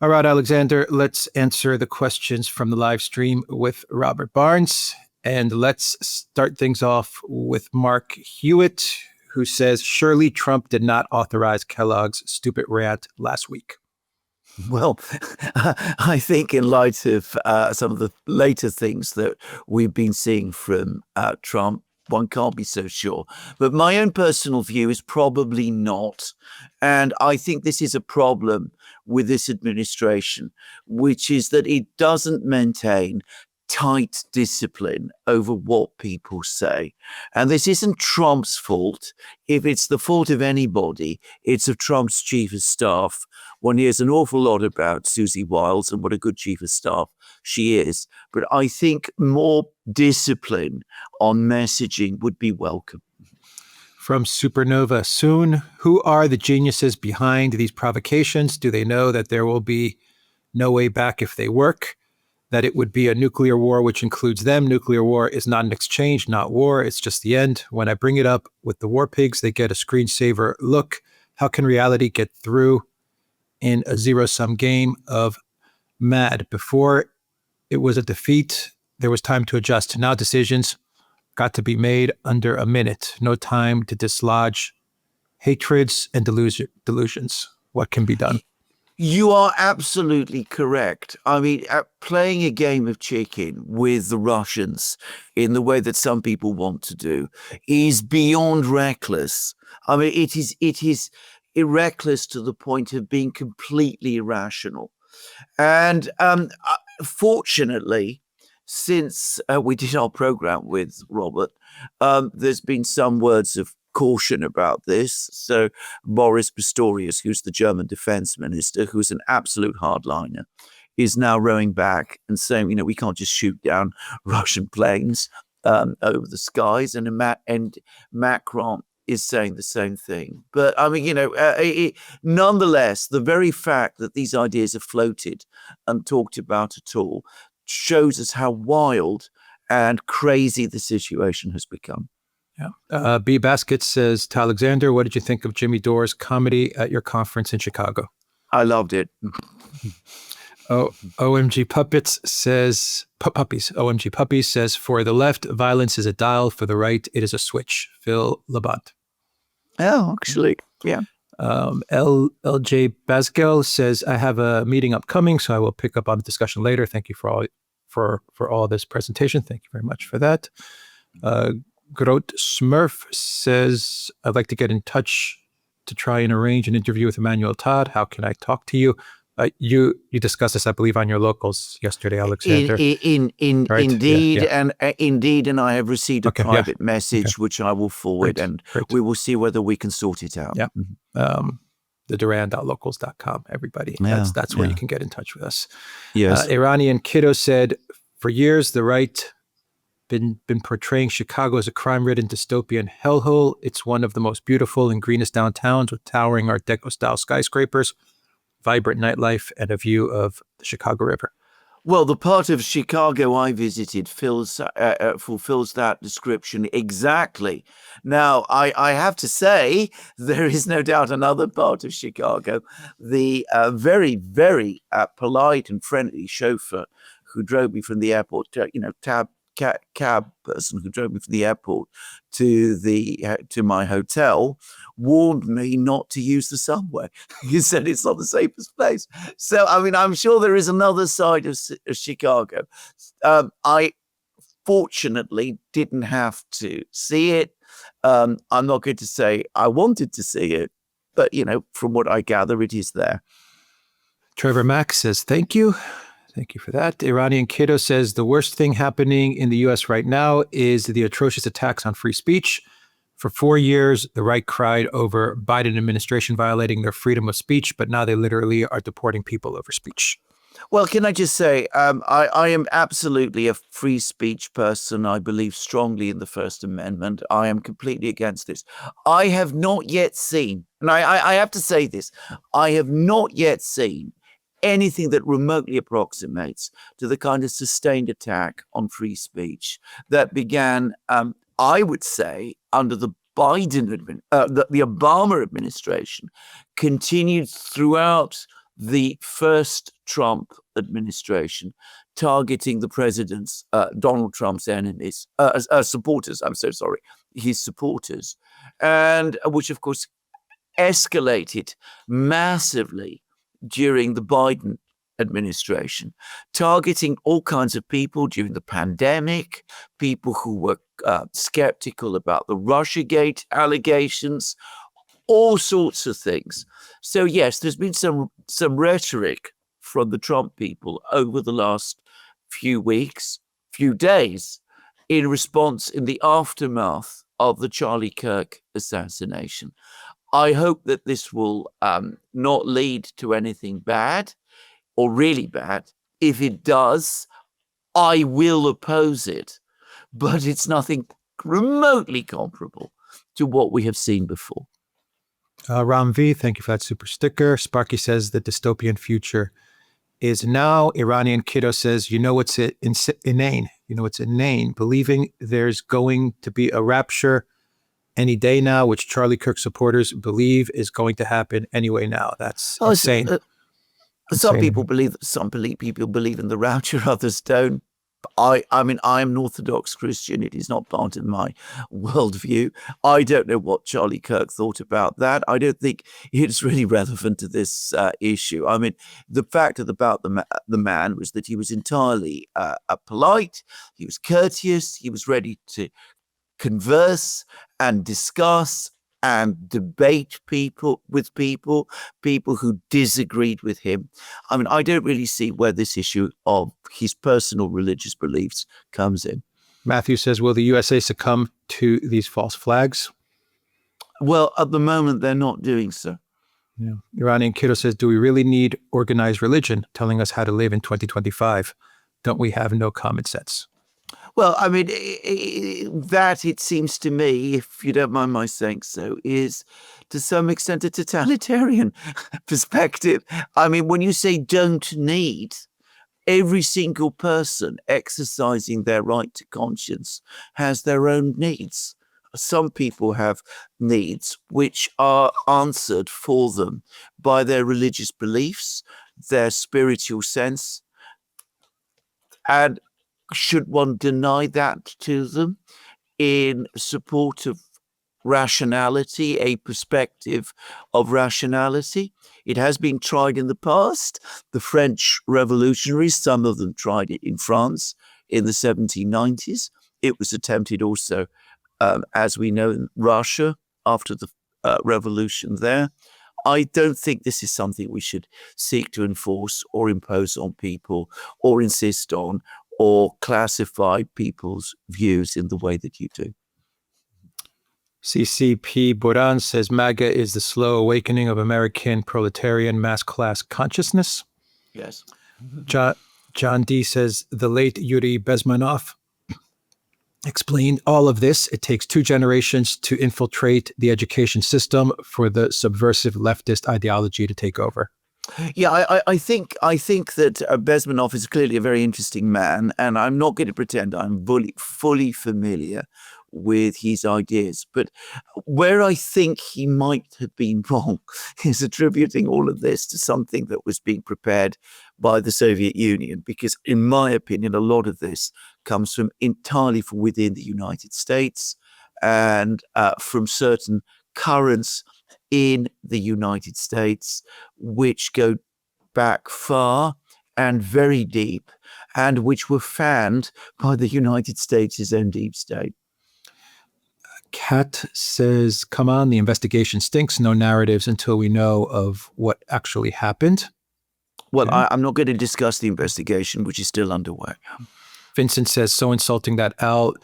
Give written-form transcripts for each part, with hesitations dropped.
All right, Alexander, let's answer the questions from the live stream with Robert Barnes. And let's start things off with Mark Hewitt, who says, surely Trump did not authorize Kellogg's stupid rant last week. Well, I think in light of some of the later things that we've been seeing from Trump, one can't be so sure. But my own personal view is probably not. And I think this is a problem with this administration, which is that it doesn't maintain tight discipline over what people say. And this isn't Trump's fault. If it's the fault of anybody, it's of Trump's chief of staff. One hears an awful lot about Susie Wiles and what a good chief of staff she is. But I think more discipline on messaging would be welcome. From Supernova Soon, who are the geniuses behind these provocations? Do they know that there will be no way back if they work? That it would be a nuclear war, which includes them. Nuclear war is not an exchange, not war. It's just the end. When I bring it up with the war pigs, they get a screensaver look. How can reality get through in a zero-sum game of mad? Before it was a defeat, there was time to adjust. Now decisions got to be made under a minute. No time to dislodge hatreds and delusions. What can be done? You are absolutely correct. I mean, playing a game of chicken with the Russians in the way that some people want to do is beyond reckless. I mean, it is reckless to the point of being completely irrational. And fortunately, since we did our program with Robert, there's been some words of caution about this. So Boris Pistorius, who's the German defense minister, who's an absolute hardliner, is now rowing back and saying, we can't just shoot down Russian planes over the skies. And Macron is saying the same thing. But I mean, nonetheless, the very fact that these ideas are floated and talked about at all shows us how wild and crazy the situation has become. Yeah. B. Basket says to Alexander, what did you think of Jimmy Dore's comedy at your conference in Chicago? I loved it. OMG Puppets says, OMG Puppies says, for the left, violence is a dial. For the right, it is a switch. Phil Labont. Oh, actually, yeah. LJ Baskel says, I have a meeting upcoming, so I will pick up on the discussion later. Thank you for all this presentation. Thank you very much for that. Grote Smurf says, I'd like to get in touch to try and arrange an interview with Emmanuel Todd. How can I talk to you? You discussed this, I believe, on your locals yesterday, Alexander. Indeed, and indeed, and I have received a private message which I will forward, and we will see whether we can sort it out. Yeah, the Duran.locals.com. Everybody, that's where you can get in touch with us. Yes, Iranian Kiddo said, for years the right been portraying Chicago as a crime-ridden dystopian hellhole. It's one of the most beautiful and greenest downtowns with towering Art Deco-style skyscrapers, vibrant nightlife, and a view of the Chicago River. Well, the part of Chicago I visited fulfills that description exactly. Now, I have to say, there is no doubt another part of Chicago. The very, very polite and friendly chauffeur who drove me from the airport, cab person who drove me from the airport to my hotel, warned me not to use the subway. He said it's not the safest place. So, I mean, I'm sure there is another side of Chicago. I fortunately didn't have to see it. I'm not going to say I wanted to see it, but, from what I gather, it is there. Trevor Mack says, thank you. Thank you for that. Iranian Kiddo says, the worst thing happening in the U.S. right now is the atrocious attacks on free speech. For 4 years, the right cried over Biden administration violating their freedom of speech, but now they literally are deporting people over speech. Well, can I just say, I am absolutely a free speech person. I believe strongly in the First Amendment. I am completely against this. I have not yet seen, and I have to say this, I have not yet seen anything that remotely approximates to the kind of sustained attack on free speech that began, I would say, under the the Obama administration, continued throughout the first Trump administration targeting the president's, Donald Trump's enemies, supporters, I'm so sorry, his supporters, and which, of course, escalated massively during the Biden administration, targeting all kinds of people during the pandemic, people who were skeptical about the Russiagate allegations, all sorts of things. So yes, there's been some rhetoric from the Trump people over the last few weeks, few days, in response, in the aftermath of the Charlie Kirk assassination. I hope that this will not lead to anything bad or really bad. If it does, I will oppose it, but it's nothing remotely comparable to what we have seen before. Ram V, thank you for that super sticker. Sparky says the dystopian future is now. Iranian Kiddo says, you know what's inane? You know what's inane? Believing there's going to be a rapture any day now, which Charlie Kirk supporters believe is going to happen anyway now. That's insane. Some people believe in the rapture, others don't. I mean, I am an Orthodox Christian. It is not part of my worldview. I don't know what Charlie Kirk thought about that. I don't think it's really relevant to this issue. I mean, the fact about the man was that he was entirely polite. He was courteous. He was ready to converse and discuss and debate people who disagreed with him. I mean, I don't really see where this issue of his personal religious beliefs comes in. Matthew says, will the USA succumb to these false flags? Well, at the moment, they're not doing so. Yeah. Iranian Kiddo says, do we really need organized religion telling us how to live in 2025? Don't we have no common sense? Well, I mean, that, it seems to me, if you don't mind my saying so, is to some extent a totalitarian perspective. I mean, when you say don't need, every single person exercising their right to conscience has their own needs. Some people have needs which are answered for them by their religious beliefs, their spiritual sense, and should one deny that to them in support of rationality, a perspective of rationality? It has been tried in the past. The French revolutionaries, some of them tried it in France in the 1790s. It was attempted also, as we know, in Russia after the revolution there. I don't think this is something we should seek to enforce or impose on people or insist on or classify people's views in the way that you do. CCP Duran says MAGA is the slow awakening of American proletarian mass class consciousness. Yes. John D says the late Yuri Bezmenov explained all of this. It takes 2 generations to infiltrate the education system for the subversive leftist ideology to take over. Yeah, I think that Bezmenov is clearly a very interesting man, and I'm not going to pretend I'm fully familiar with his ideas. But where I think he might have been wrong is attributing all of this to something that was being prepared by the Soviet Union, because in my opinion, a lot of this comes from entirely from within the United States and from certain currents in the United States, which go back far and very deep, and which were fanned by the United States' own deep state. Kat says, come on, the investigation stinks. No narratives until we know of what actually happened. Well, okay. I'm not going to discuss the investigation, which is still underway. Vincent says, so insulting that Al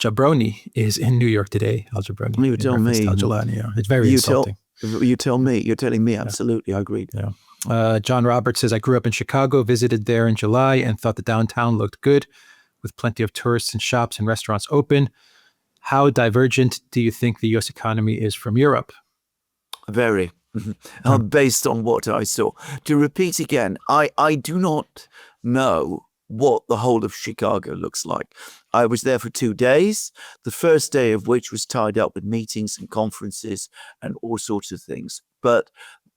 Jabroni is in New York today. Al Jabroni. You tell me. Al Jalani, yeah. It's very insulting. You tell me. You're telling me. Absolutely. I agree. Yeah. John Roberts says, I grew up in Chicago, visited there in July, and thought the downtown looked good with plenty of tourists and shops and restaurants open. How divergent do you think the U.S. economy is from Europe? Very. Based on what I saw. To repeat again, I do not know what the whole of Chicago looks like. I was there for 2 days, the first day of which was tied up with meetings and conferences and all sorts of things. But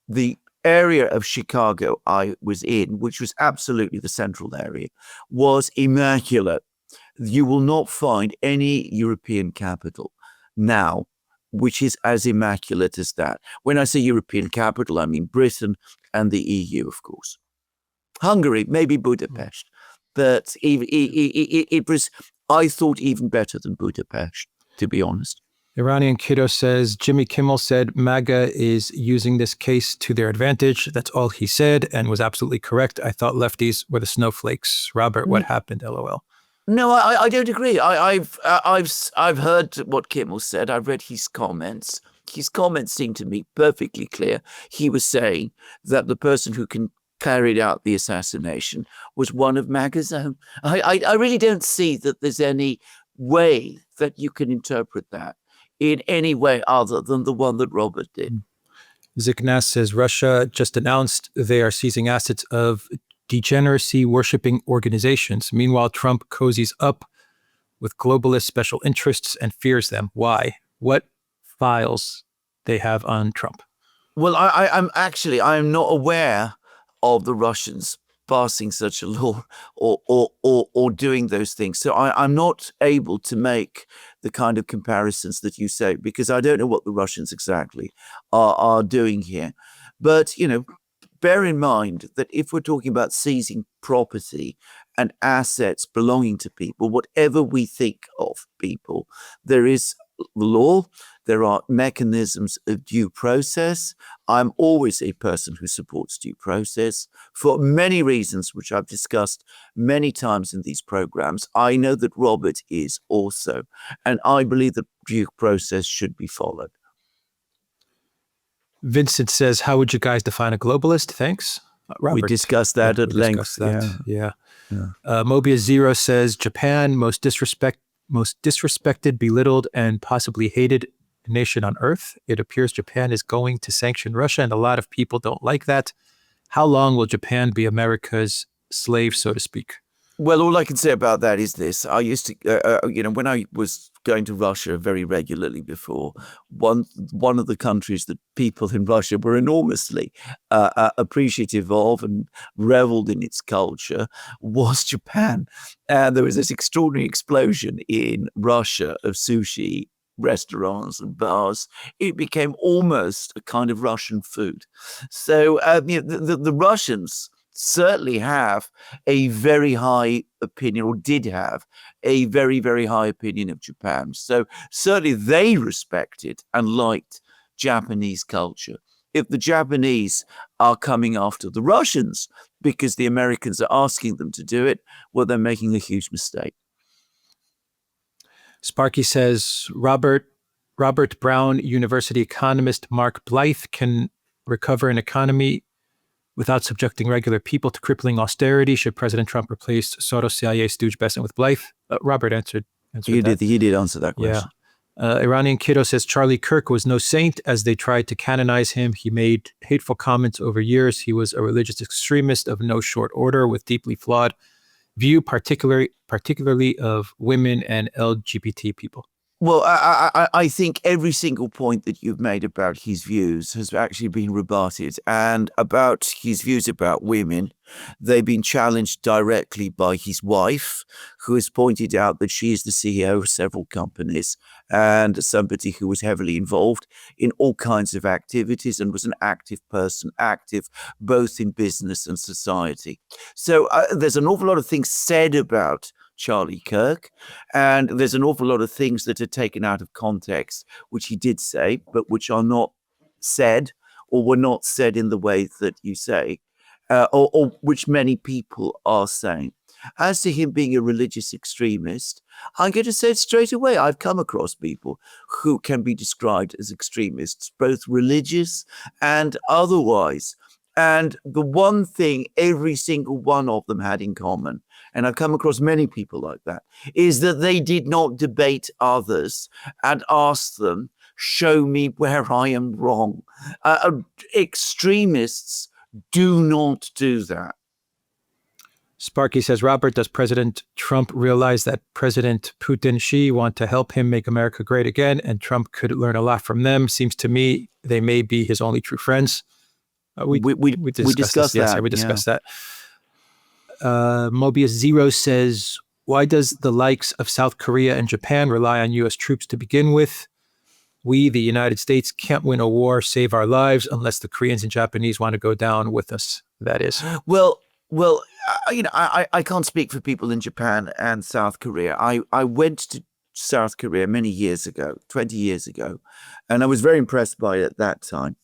the area of Chicago I was in, which was absolutely the central area, was immaculate. You will not find any European capital now which is as immaculate as that. When I say European capital, I mean Britain and the EU, of course. Hungary, maybe Budapest, but it was, I thought, even better than Budapest, to be honest. Iranian Kiddo says, Jimmy Kimmel said MAGA is using this case to their advantage. That's all he said and was absolutely correct. I thought lefties were the snowflakes. Robert, what happened? LOL. No, I don't agree. I've heard what Kimmel said. I've read his comments. His comments seem to me perfectly clear. He was saying that the person who carried out the assassination was one of MAGA's own. I really don't see that there's any way that you can interpret that in any way other than the one that Robert did. Ziknas says Russia just announced they are seizing assets of degeneracy worshipping organizations. Meanwhile, Trump cozies up with globalist special interests and fears them. Why? What files they have on Trump? Well, I'm not aware of the Russians passing such a law or doing those things. So I'm not able to make the kind of comparisons that you say, because I don't know what the Russians exactly are doing here. But, bear in mind that if we're talking about seizing property and assets belonging to people, whatever we think of people, there is law, there are mechanisms of due process. I'm always a person who supports due process for many reasons, which I've discussed many times in these programs. I know that Robert is also, and I believe that due process should be followed. Vincent says, how would you guys define a globalist? Thanks. We Robert. discussed that at length. Yeah. Mobius Zero says, Japan, most disrespected, belittled, and possibly hated nation on earth. It appears Japan is going to sanction Russia, and a lot of people don't like that. How long will Japan be America's slave, so to speak? Well, all I can say about that is this. I used to, when I was going to Russia very regularly before, one of the countries that people in Russia were enormously appreciative of and reveled in its culture was Japan. And there was this extraordinary explosion in Russia of sushi restaurants and bars. It became almost a kind of Russian food. So the Russians certainly have a very high opinion, or did have a very, very high opinion of Japan. So certainly they respected and liked Japanese culture. If the Japanese are coming after the Russians because the Americans are asking them to do it, well, they're making a huge mistake. Sparky says, Robert Brown University economist Mark Blythe can recover an economy without subjecting regular people to crippling austerity. Should President Trump replace Soros CIA stooge Besant with Blythe? Robert answered he that. He did answer that question. Yeah. Iranian Kiddo says Charlie Kirk was no saint as they tried to canonize him. He made hateful comments over years. He was a religious extremist of no short order with deeply flawed view, particularly of women and LGBT people. Well, I think every single point that you've made about his views has actually been rebutted. And about his views about women, they've been challenged directly by his wife, who has pointed out that she is the CEO of several companies and somebody who was heavily involved in all kinds of activities and was an active person, active both in business and society. So there's an awful lot of things said about Charlie Kirk, and there's an awful lot of things that are taken out of context, which he did say, but which are not said or were not said in the way that you say, or which many people are saying. As to him being a religious extremist, I'm going to say it straight away. I've come across people who can be described as extremists, both religious and otherwise. And the one thing every single one of them had in common, and I've come across many people like that, is that they did not debate others and ask them, show me where I am wrong. Extremists do not do that. Sparky says, Robert, does President Trump realize that President Putin, Xi want to help him make America great again, and Trump could learn a lot from them? Seems to me they may be his only true friends. We discussed this. Yes, that. we discussed that. Mobius Zero says, why does the likes of South Korea and Japan rely on U.S. troops to begin with? We, the United States, can't win a war, save our lives, unless the Koreans and Japanese want to go down with us. That is. Well, I can't speak for people in Japan and South Korea. I went to South Korea many years ago, 20 years ago, and I was very impressed by it at that time.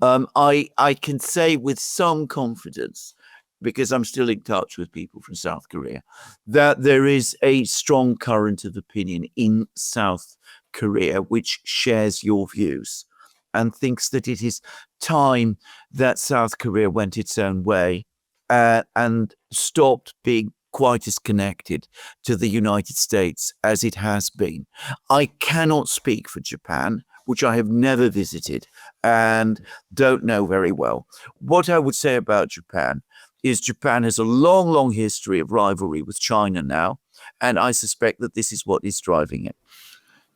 I can say with some confidence, because I'm still in touch with people from South Korea, that there is a strong current of opinion in South Korea which shares your views and thinks that it is time that South Korea went its own way and stopped being quite as connected to the United States as it has been. I cannot speak for Japan, which I have never visited and don't know very well. What I would say about Japan is Japan has a long, long history of rivalry with China now, and I suspect that this is what is driving it.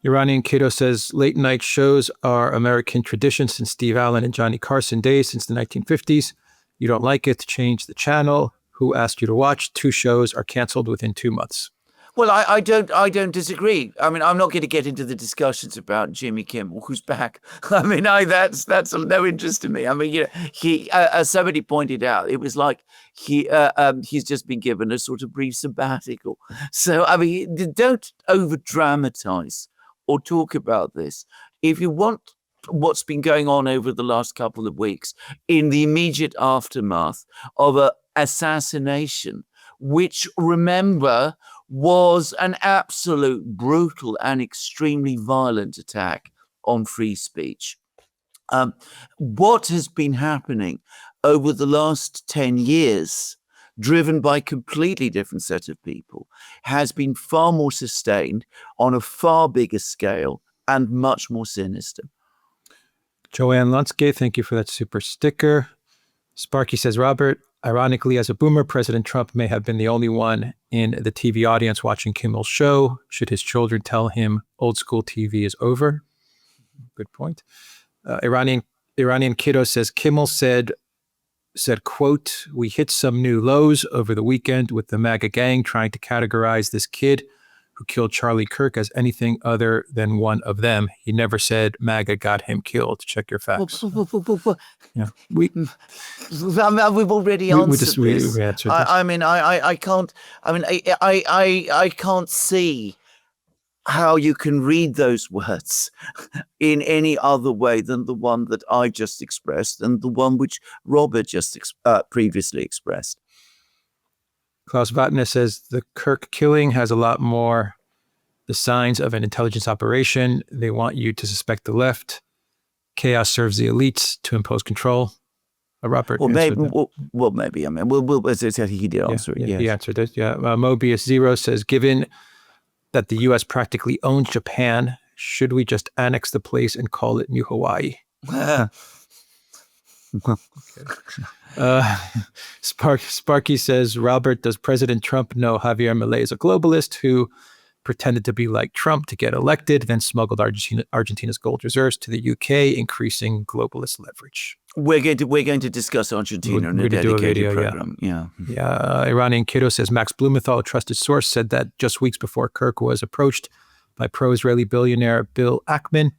Iranian Kiddo says, late night shows are American tradition since Steve Allen and Johnny Carson days, since the 1950s. You don't like it, change the channel. Who asked you to watch? 2 shows are canceled within 2 months. Well, I don't disagree. I mean, I'm not going to get into the discussions about Jimmy Kimmel, who's back. I mean, that's of no interest to me. I mean, he, as somebody pointed out, it was like he's just been given a sort of brief sabbatical. So, I mean, don't over dramatize or talk about this. If you want what's been going on over the last couple of weeks in the immediate aftermath of an assassination, which, remember, was an absolute brutal and extremely violent attack on free speech. What has been happening over the last 10 years, driven by a completely different set of people, has been far more sustained on a far bigger scale and much more sinister. Joanne Lunsky, thank you for that super sticker. Sparky says, Robert, ironically, as a boomer, President Trump may have been the only one in the TV audience watching Kimmel's show. Should his children tell him old school TV is over? Good point. Iranian Kiddo says, Kimmel said, quote, we hit some new lows over the weekend with the MAGA gang trying to categorize this kid who killed Charlie Kirk as anything other than one of them. He never said MAGA got him killed. Check your facts. Yeah, we've already answered this. We answered this. I mean, I can't. I mean, I can't see how you can read those words in any other way than the one that I just expressed and the one which Robert just previously expressed. Klaus Vatner says the Kirk killing has a lot more the signs of an intelligence operation. They want you to suspect the left. Chaos serves the elites to impose control. Robert. Well, maybe. I mean, he did answer it. Yeah, yes. He answered it. Yeah. Mobius Zero says, given that the U.S. practically owns Japan, should we just annex the place and call it New Hawaii? Sparky says, Robert, does President Trump know Javier Milei is a globalist who pretended to be like Trump to get elected, then smuggled Argentina's gold reserves to the UK, increasing globalist leverage? We're going to discuss Argentina in a dedicated program. Yeah. Iranian Kiddo says, Max Blumenthal, a trusted source, said that just weeks before Kirk was approached by pro-Israeli billionaire Bill Ackman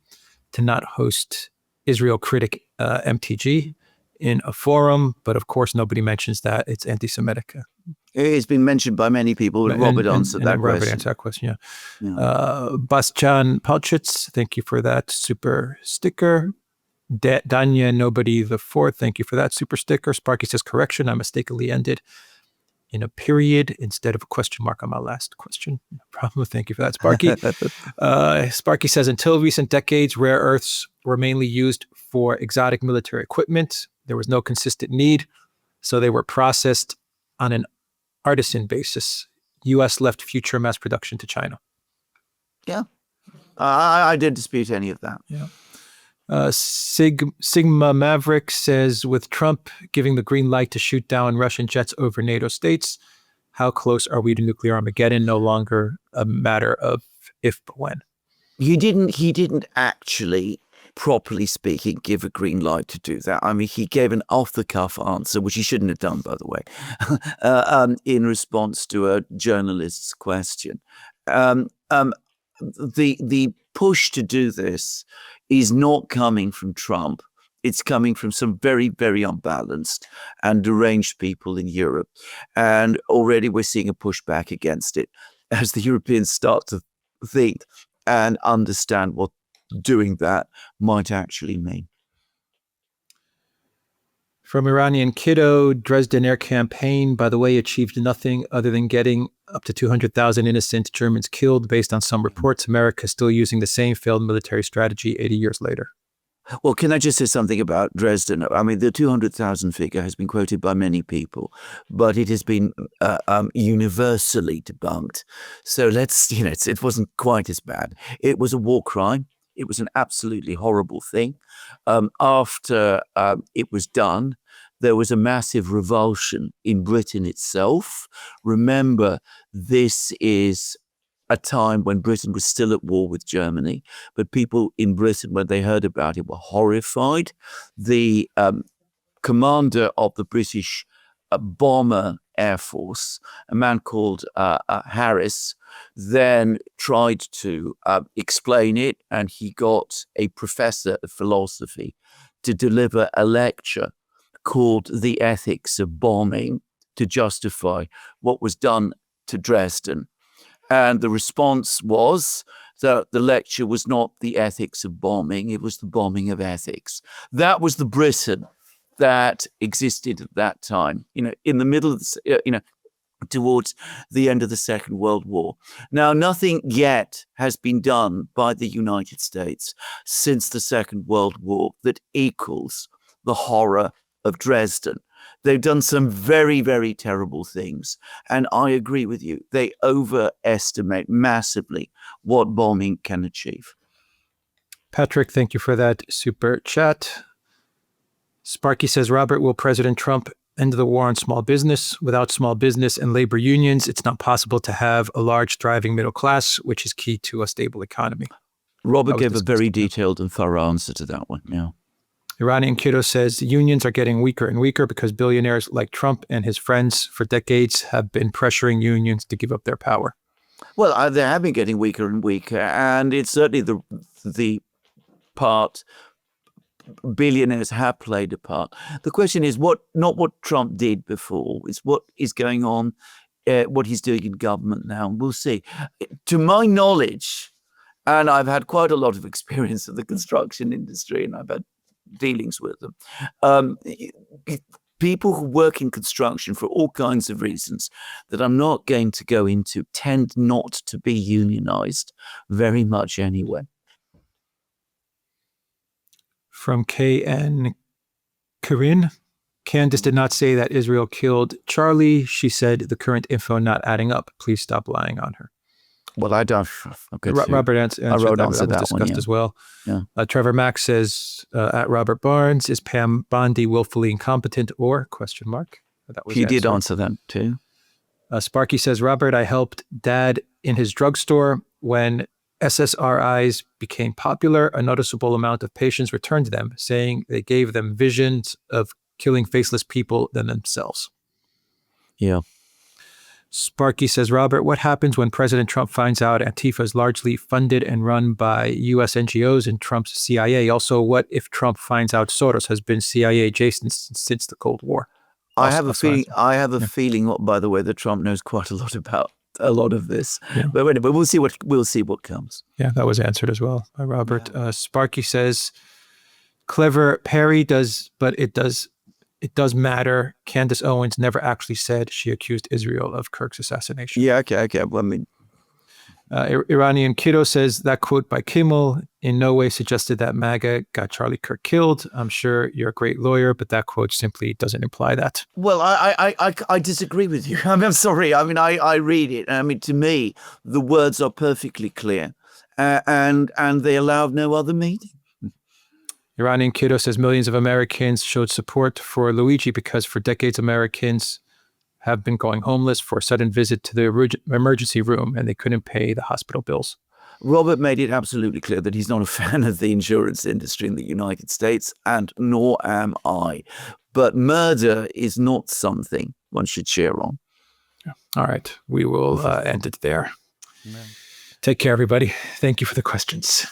to not host Israel critic MTG in a forum, but of course nobody mentions that it's anti-Semitic. It's been mentioned by many people. Robert answered that question. Robert answered that question, yeah. Bastian Palchitz, thank you for that super sticker. Danya Nobody the Fourth, thank you for that super sticker. Sparky says, correction, I mistakenly ended in a period instead of a question mark on my last question. No problem. Thank you for that, Sparky. Sparky says, until recent decades, rare earths were mainly used for exotic military equipment. There was no consistent need, so they were processed on an artisan basis. U.S. left future mass production to China. Yeah. I didn't dispute any of that. Yeah. Sigma Maverick says, with Trump giving the green light to shoot down Russian jets over NATO states, how close are we to nuclear Armageddon? No longer a matter of if, but when. He didn't actually properly speaking, give a green light to do that. I mean, he gave an off-the-cuff answer, which he shouldn't have done, by the way, in response to a journalist's question. The push to do this is not coming from Trump. It's coming from some very, very unbalanced and deranged people in Europe. And already we're seeing a pushback against it as the Europeans start to think and understand what doing that might actually mean. From Iranian Kiddo, Dresden air campaign, by the way, achieved nothing other than getting up to 200,000 innocent Germans killed. Based on some reports, America is still using the same failed military strategy 80 years later. Well, can I just say something about Dresden? I mean, the 200,000 figure has been quoted by many people, but it has been universally debunked. So it wasn't quite as bad. It was a war crime. It was an absolutely horrible thing. After it was done, there was a massive revulsion in Britain itself. Remember, this is a time when Britain was still at war with Germany, but people in Britain, when they heard about it, were horrified. The commander of the British bomber air force, a man called Harris, then tried to explain it, and he got a professor of philosophy to deliver a lecture called The Ethics of Bombing to justify what was done to Dresden. And the response was that the lecture was not the ethics of bombing, it was the bombing of ethics. That was the Britain that existed at that time, in the middle of towards the end of the Second World War. Now, nothing yet has been done by the United States since the Second World War that equals the horror of Dresden. They've done some very, very terrible things. And I agree with you. They overestimate massively what bombing can achieve. Patrick, thank you for that super chat. Sparky says, Robert, will President Trump end the war on small business? Without small business and labor unions, it's not possible to have a large, thriving middle class, which is key to a stable economy. Robert gave a very detailed and thorough answer to that one. Yeah. Iranian Kiddo says the unions are getting weaker and weaker because billionaires like Trump and his friends for decades have been pressuring unions to give up their power. Well, they have been getting weaker and weaker, and it's certainly the part billionaires have played a part. The question is not what Trump did before, it's what is going on, what he's doing in government now. And we'll see. To my knowledge, and I've had quite a lot of experience of the construction industry, and I've had dealings with them. People who work in construction for all kinds of reasons that I'm not going to go into tend not to be unionized very much anyway. From KN Corinne, Candace did not say that Israel killed Charlie. She said the current info not adding up. Please stop lying on her. Well, I don't. Robert answered that was discussed as well. Yeah. Trevor Max says, at Robert Barnes, is Pam Bondi willfully incompetent or ? That was he did answer that too. Sparky says, Robert, I helped Dad in his drugstore. When SSRIs became popular, a noticeable amount of patients returned to them, saying they gave them visions of killing faceless people than themselves. Yeah. Sparky says, Robert, what happens when President Trump finds out Antifa is largely funded and run by U.S. NGOs and Trump's CIA? Also, what if Trump finds out Soros has been CIA adjacent since the Cold War? I have a feeling, by the way, that Trump knows quite a lot about a lot of this. Yeah. But anyway, we'll see what comes. Yeah, that was answered as well by Robert. Yeah. Sparky says, clever Perry does, but it does matter. Candace Owens never actually said she accused Israel of Kirk's assassination. Yeah, okay. Well, I mean, Iranian Kiddo says that quote by Kimmel in no way suggested that MAGA got Charlie Kirk killed. I'm sure you're a great lawyer, but that quote simply doesn't imply that. Well, I disagree with you. I mean, I'm sorry. I mean, I read it. I mean, to me, the words are perfectly clear, and they allow no other meaning. Iranian Kiddo says millions of Americans showed support for Luigi because for decades Americans have been going homeless for a sudden visit to the emergency room and they couldn't pay the hospital bills. Robert made it absolutely clear that he's not a fan of the insurance industry in the United States, and nor am I. But murder is not something one should cheer on. All right. We will end it there. Amen. Take care, everybody. Thank you for the questions.